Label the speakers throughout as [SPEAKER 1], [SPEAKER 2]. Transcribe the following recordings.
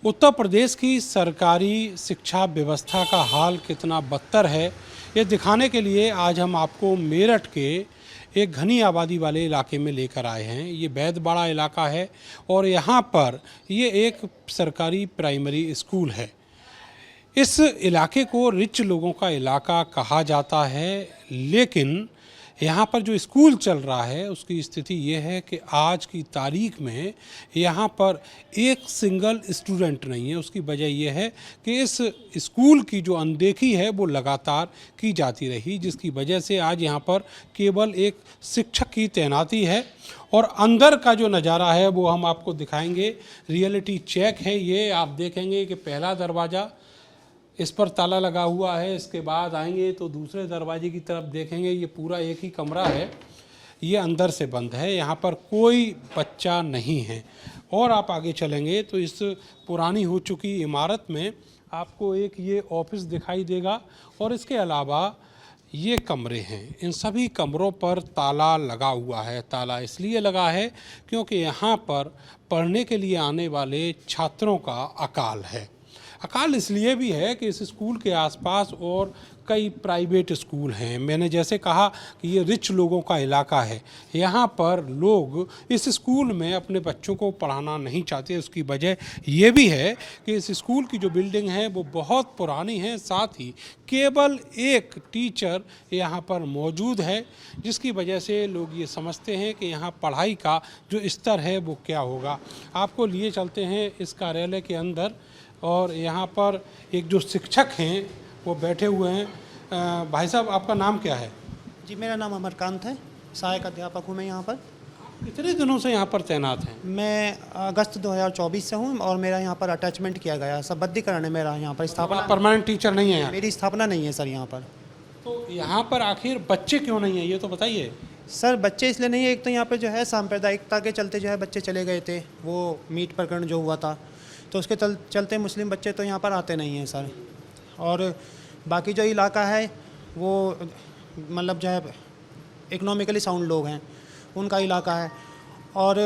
[SPEAKER 1] उत्तर प्रदेश की सरकारी शिक्षा व्यवस्था का हाल कितना बदतर है, ये दिखाने के लिए आज हम आपको मेरठ के एक घनी आबादी वाले इलाके में लेकर आए हैं। ये बैदबाड़ा इलाका है और यहाँ पर ये एक सरकारी प्राइमरी स्कूल है। इस इलाके को रिच लोगों का इलाका कहा जाता है, लेकिन यहाँ पर जो स्कूल चल रहा है उसकी स्थिति ये है कि आज की तारीख में यहाँ पर एक सिंगल स्टूडेंट नहीं है। उसकी वजह यह है कि इस स्कूल की जो अनदेखी है वो लगातार की जाती रही, जिसकी वजह से आज यहाँ पर केवल एक शिक्षक की तैनाती है। और अंदर का जो नज़ारा है वो हम आपको दिखाएंगे। रियलिटी चेक है ये। आप देखेंगे कि पहला दरवाज़ा, इस पर ताला लगा हुआ है। इसके बाद आएंगे तो दूसरे दरवाजे की तरफ देखेंगे, ये पूरा एक ही कमरा है, ये अंदर से बंद है, यहाँ पर कोई बच्चा नहीं है। और आप आगे चलेंगे तो इस पुरानी हो चुकी इमारत में आपको एक ये ऑफिस दिखाई देगा और इसके अलावा ये कमरे हैं। इन सभी कमरों पर ताला लगा हुआ है। ताला इसलिए लगा है क्योंकि यहाँ पर पढ़ने के लिए आने वाले छात्रों का अकाल है। अकाल इसलिए भी है कि इस स्कूल के आसपास और कई प्राइवेट स्कूल हैं। मैंने जैसे कहा कि ये रिच लोगों का इलाका है। यहाँ पर लोग इस स्कूल में अपने बच्चों को पढ़ाना नहीं चाहते। उसकी वजह ये भी है कि इस स्कूल की जो बिल्डिंग है वो बहुत पुरानी है, साथ ही केवल एक टीचर यहाँ पर मौजूद है, जिसकी वजह से लोग ये समझते हैं कि यहाँ पढ़ाई का जो स्तर है वो क्या होगा। आपको लिए चलते हैं इस कार्यालय के अंदर और यहाँ पर एक जो शिक्षक हैं वो बैठे हुए हैं। भाई साहब, आपका नाम क्या है?
[SPEAKER 2] जी, मेरा नाम अमरकांत है। सहायक अध्यापक हूँ मैं यहाँ पर।
[SPEAKER 1] कितने दिनों से यहाँ पर तैनात हैं?
[SPEAKER 2] मैं अगस्त 2024 से हूँ और मेरा यहाँ पर अटैचमेंट किया गया, संबद्धीकरण है मेरा यहाँ पर। स्थापना
[SPEAKER 1] परमानेंट टीचर नहीं है यहाँ?
[SPEAKER 2] मेरी स्थापना नहीं है सर यहाँ पर।
[SPEAKER 1] तो यहाँ पर आखिर बच्चे क्यों नहीं हैं, ये तो बताइए।
[SPEAKER 2] सर बच्चे इसलिए नहीं है, एक तो यहाँ पर जो है सांप्रदायिकता के चलते जो है बच्चे चले गए थे, वो मीट प्रकरण जो हुआ था, तो उसके चलते मुस्लिम बच्चे तो यहाँ पर आते नहीं हैं सर। और बाकी जो इलाका है वो मतलब जो है इकोनॉमिकली साउंड लोग हैं, उनका इलाका है। और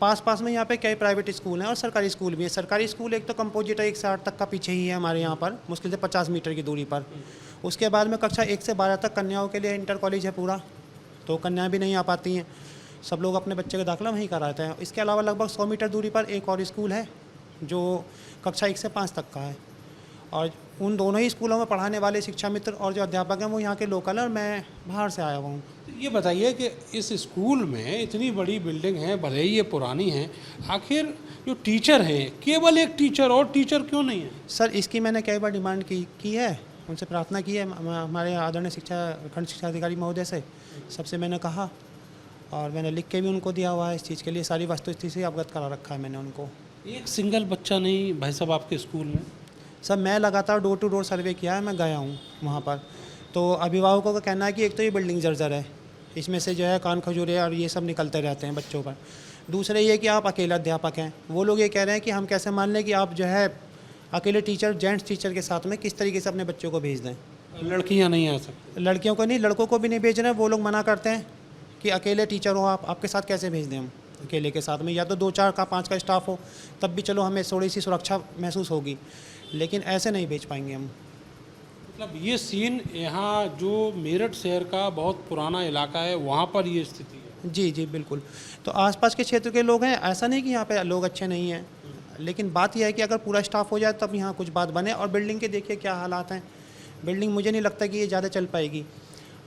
[SPEAKER 2] पास में यहाँ पे कई प्राइवेट स्कूल हैं और सरकारी स्कूल भी है। सरकारी स्कूल एक तो कंपोजिट 1 से 8 तक का पीछे ही है हमारे यहाँ पर, मुश्किल से 50 मीटर की दूरी पर। उसके बाद में कक्षा 1 से 12 तक कन्याओं के लिए इंटर कॉलेज है पूरा, तो कन्याएँ भी नहीं आ पाती हैं, सब लोग अपने बच्चे का दाखिला वहीं कराते हैं। इसके अलावा लगभग 100 मीटर दूरी पर एक और स्कूल है जो कक्षा 1 से 5 तक का है। और उन दोनों ही स्कूलों में पढ़ाने वाले शिक्षा मित्र और जो अध्यापक हैं वो यहाँ के लोकल हैं और मैं बाहर से आया हुआ हूँ।
[SPEAKER 1] ये बताइए कि इस स्कूल में इतनी बड़ी बिल्डिंग है, भले ही ये पुरानी है, आखिर जो टीचर हैं केवल एक टीचर, और टीचर क्यों नहीं है?
[SPEAKER 2] सर इसकी मैंने कई बार डिमांड की है, उनसे प्रार्थना की है हमारे आदरणीय खंड शिक्षा अधिकारी महोदय से। सबसे मैंने कहा और मैंने लिख के भी उनको दिया हुआ है इस चीज़ के लिए, सारी वस्तुस्थिति से अवगत करा रखा है मैंने उनको।
[SPEAKER 1] एक सिंगल बच्चा नहीं भाई साहब आपके स्कूल में?
[SPEAKER 2] सर मैं लगातार डोर टू डोर सर्वे किया है, मैं गया हूँ वहाँ पर, तो अभिभावकों का कहना है कि एक तो ये बिल्डिंग जर्जर है, इसमें से जो है कान खजूरे और ये सब निकलते रहते हैं बच्चों पर। दूसरे ये कि आप अकेला अध्यापक हैं, वो लोग ये कह रहे हैं कि हम कैसे मान लें कि आप जो है अकेले टीचर, जेंट्स टीचर के साथ में किस तरीके से अपने बच्चों को भेज दें।
[SPEAKER 1] लड़कियाँ नहीं आ सकती?
[SPEAKER 2] लड़कियों को नहीं, लड़कों को भी नहीं भेज रहे हैं। वो लोग मना करते हैं कि अकेले टीचर हो आप, आपके साथ कैसे भेज दें हम अकेले के साथ में, या तो 2, 4 का 5 का स्टाफ हो तब भी चलो हमें थोड़ी सी सुरक्षा महसूस होगी, लेकिन ऐसे नहीं भेज पाएंगे हम।
[SPEAKER 1] मतलब ये सीन यहाँ जो मेरठ शहर का बहुत पुराना इलाका है वहाँ पर ये स्थिति है?
[SPEAKER 2] जी जी बिल्कुल। तो आसपास के क्षेत्र के लोग हैं, ऐसा नहीं कि यहाँ पे लोग अच्छे नहीं हैं, लेकिन बात यह है कि अगर पूरा स्टाफ हो जाए तब यहाँ कुछ बात बने। और बिल्डिंग के देखिए क्या हालात हैं, बिल्डिंग मुझे नहीं लगता कि ये ज़्यादा चल पाएगी।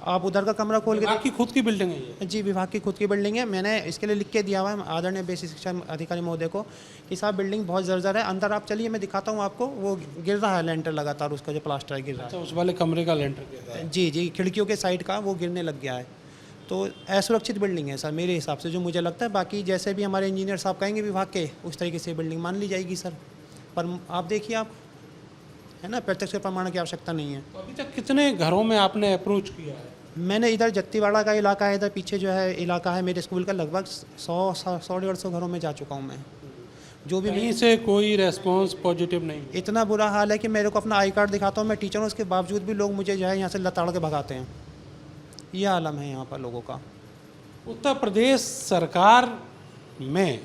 [SPEAKER 2] आप उधर का कमरा खोल के,
[SPEAKER 1] आपकी खुद की बिल्डिंग है ये?
[SPEAKER 2] जी विभाग की खुद की बिल्डिंग है। मैंने इसके लिए लिख के दिया हुआ है आदरणीय बेसिक शिक्षा अधिकारी महोदय को कि साहब बिल्डिंग बहुत जर्जर है। अंदर आप चलिए, मैं दिखाता हूँ आपको, वो गिर रहा है लेंटर लगातार, उसका जो प्लास्टर है गिर रहा है।
[SPEAKER 1] अच्छा, उस वाले कमरे का लेंटर गिर रहा है?
[SPEAKER 2] जी, खिड़कियों के साइड का वो गिरने लग गया है। तो असुरक्षित बिल्डिंग है सर मेरे हिसाब से, जो मुझे लगता है। बाकी जैसे भी हमारे इंजीनियर साहब कहेंगे विभाग के, उस तरीके से बिल्डिंग मान ली जाएगी सर। पर आप देखिए, आप है ना, प्रत्यक्ष प्रमाण की आवश्यकता नहीं है।
[SPEAKER 1] तो अभी तक कितने घरों में आपने अप्रोच किया है?
[SPEAKER 2] मैंने इधर जत्तीवाड़ा का इलाका है, इधर पीछे जो है इलाका है मेरे स्कूल का, लगभग 100-150 घरों में जा चुका हूँ मैं। जो भी
[SPEAKER 1] कहीं से कोई रेस्पॉन्स पॉजिटिव नहीं?
[SPEAKER 2] इतना बुरा हाल है कि मेरे को अपना आई कार्ड दिखाता हूँ मैं टीचर हूँ, उसके बावजूद भी लोग मुझे जो है यहाँ से लताड़ के भगाते हैं। ये आलम है यहाँ पर लोगों का।
[SPEAKER 1] उत्तर प्रदेश सरकार में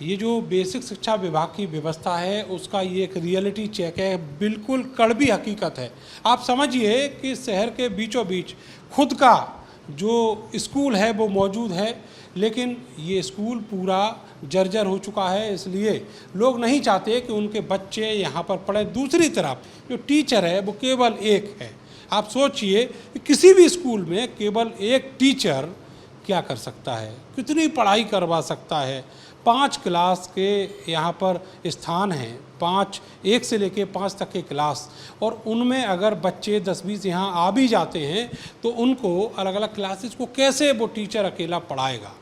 [SPEAKER 1] ये जो बेसिक शिक्षा विभाग की व्यवस्था है उसका ये एक रियलिटी चेक है, बिल्कुल कड़वी हकीकत है। आप समझिए कि शहर के बीचों बीच खुद का जो स्कूल है वो मौजूद है, लेकिन ये स्कूल पूरा जर्जर हो चुका है, इसलिए लोग नहीं चाहते कि उनके बच्चे यहाँ पर पढ़ें। दूसरी तरफ जो टीचर है वो केवल एक है। आप सोचिए कि किसी भी स्कूल में केवल एक टीचर क्या कर सकता है, कितनी पढ़ाई करवा सकता है। 5 क्लास के यहाँ पर स्थान हैं, 1 से लेके 5 तक के क्लास, और उनमें अगर बच्चे 10-20 यहाँ आ भी जाते हैं तो उनको अलग अलग क्लासेस को कैसे वो टीचर अकेला पढ़ाएगा।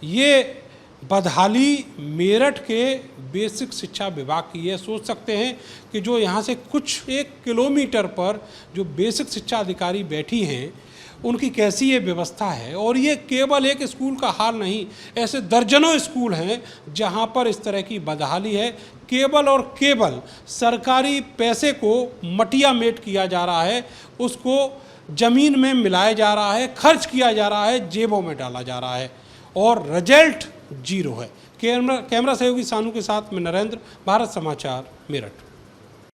[SPEAKER 1] ये बदहाली मेरठ के बेसिक शिक्षा विभाग की है। सोच सकते हैं कि जो यहाँ से कुछ 1 किलोमीटर पर जो बेसिक शिक्षा अधिकारी बैठी हैं उनकी कैसी ये व्यवस्था है। और ये केवल एक स्कूल का हाल नहीं, ऐसे दर्जनों स्कूल हैं जहाँ पर इस तरह की बदहाली है। केवल और केवल सरकारी पैसे को मटिया मेट किया जा रहा है, उसको ज़मीन में मिलाया जा रहा है, खर्च किया जा रहा है, जेबों में डाला जा रहा है और रिजल्ट 0 है। कैमरा सहयोगी सानू के साथ मैं नरेंद्र, भारत समाचार, मेरठ।